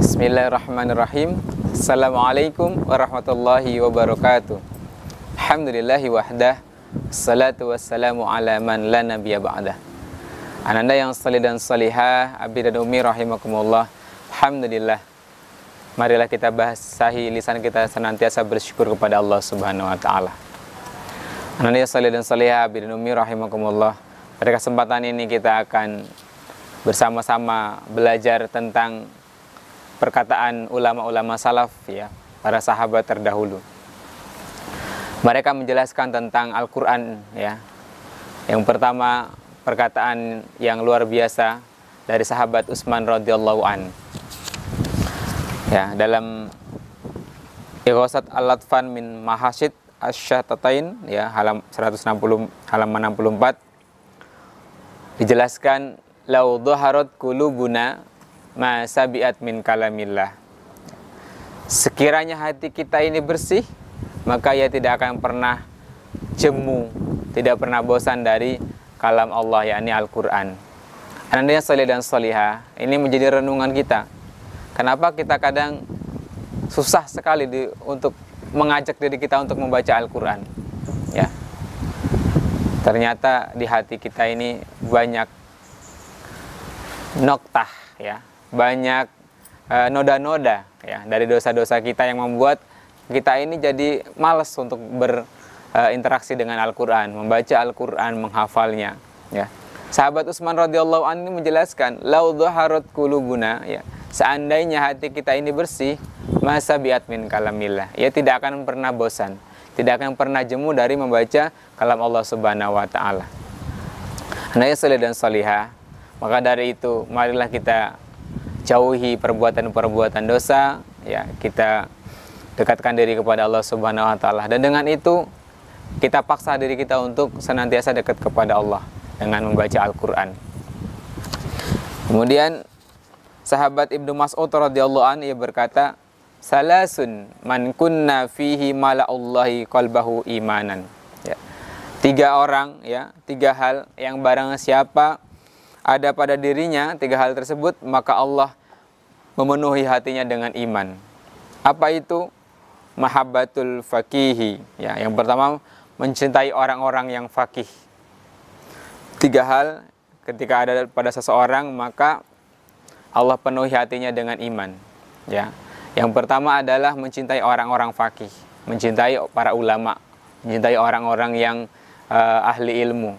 Bismillahirrahmanirrahim. Assalamualaikum warahmatullahi wabarakatuh. Alhamdulillahi wahdah. Assalatu wassalamu ala man la nabiyya ba'dah. Ananda yang salih dan salihah, abdi dan umi rahimakumullah. Alhamdulillah. Marilah kita basahi lisan kita senantiasa bersyukur kepada Allah Subhanahu wa taala. Ananda yang salih dan salihah, abdi dan umi rahimakumullah. Pada kesempatan ini kita akan bersama-sama belajar tentang perkataan ulama-ulama salaf, ya, para sahabat terdahulu. Mereka menjelaskan tentang Al-Quran, ya. Yang pertama, perkataan yang luar biasa dari sahabat Utsman radhiyallahu an. Ya, dalam Ighosat Al-Latfan min Mahasid Asy-Syatatain, ya, halaman 64, dijelaskan lau dhaharat qulubuna ma sabiat min kalamillah. Sekiranya hati kita ini bersih, maka ia tidak akan pernah jemu, tidak pernah bosan dari kalam Allah, yakni Al-Quran. Ananda yang salih dan salihah, ini menjadi renungan kita. Kenapa kita kadang susah sekali untuk mengajak diri kita untuk membaca Al-Quran, ya. Ternyata di hati kita ini banyak noktah, ya, banyak noda-noda, ya, dari dosa-dosa kita yang membuat kita ini jadi malas untuk berinteraksi dengan Al-Quran, membaca Al-Quran, menghafalnya, ya. Sahabat Utsman radhiyallahu anhu menjelaskan, lau dhaharat qulubuna, ya, seandainya hati kita ini bersih, masa biat min kalamillah, ya, tidak akan pernah bosan, tidak akan pernah jemu dari membaca kalam Allah Subhanahu wa taala. Anaya salih dan salihah, maka dari itu marilah kita jauhi perbuatan-perbuatan dosa, ya, kita dekatkan diri kepada Allah Subhanahu wa taala, dan dengan itu kita paksa diri kita untuk senantiasa dekat kepada Allah dengan membaca Al-Qur'an. Kemudian sahabat Ibnu Mas'ud radhiyallahu anhu, ia berkata, salasun man kunna fihi mala'ullahi qalbahu imanan. Ya. 3 orang, ya, 3 hal yang barang siapa ada pada dirinya 3 hal tersebut, maka Allah memenuhi hatinya dengan iman. Apa itu? Mahabbatul faqihi, ya, yang pertama mencintai orang-orang yang faqih. 3 hal ketika ada pada seseorang, maka Allah penuhi hatinya dengan iman, ya. Yang pertama adalah mencintai orang-orang faqih, mencintai para ulama, mencintai orang-orang yang ahli ilmu.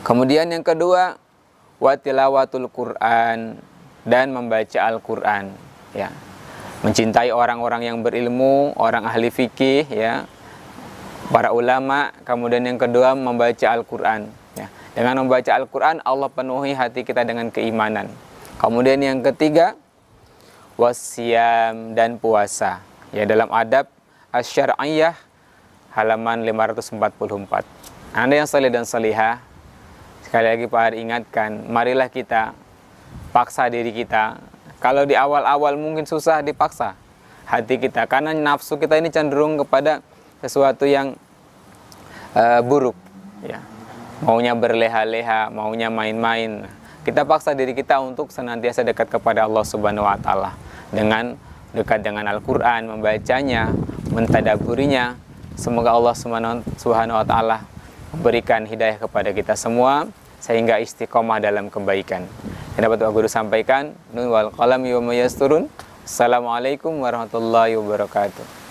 Kemudian yang kedua, wa tilawatul Quran, dan membaca Al-Quran, ya. Mencintai orang-orang yang berilmu, orang ahli fikih, ya, para ulama. Kemudian yang kedua, membaca Al-Quran, ya. Dengan membaca Al-Quran, Allah penuhi hati kita dengan keimanan. Kemudian yang ketiga, wasyam, dan puasa, ya, dalam adab asy-syar'iyyah halaman 544. Anda yang salih dan salihah, sekali lagi Pak Hari ingatkan, marilah kita paksa diri kita. Kalau di awal-awal mungkin susah dipaksa hati kita, karena nafsu kita ini cenderung kepada sesuatu yang buruk, ya. Maunya berleha-leha, maunya main-main. Kita paksa diri kita untuk senantiasa dekat kepada Allah Subhanahu wa taala dengan dekat dengan Al-Qur'an, membacanya, mentadaburinya. Semoga Allah Subhanahu wa taala memberikan hidayah kepada kita semua sehingga istiqomah dalam kebaikan. Yang dapat Pak Guru sampaikan, nun wal qalam wa ma yasturun. Assalamualaikum warahmatullahi wabarakatuh.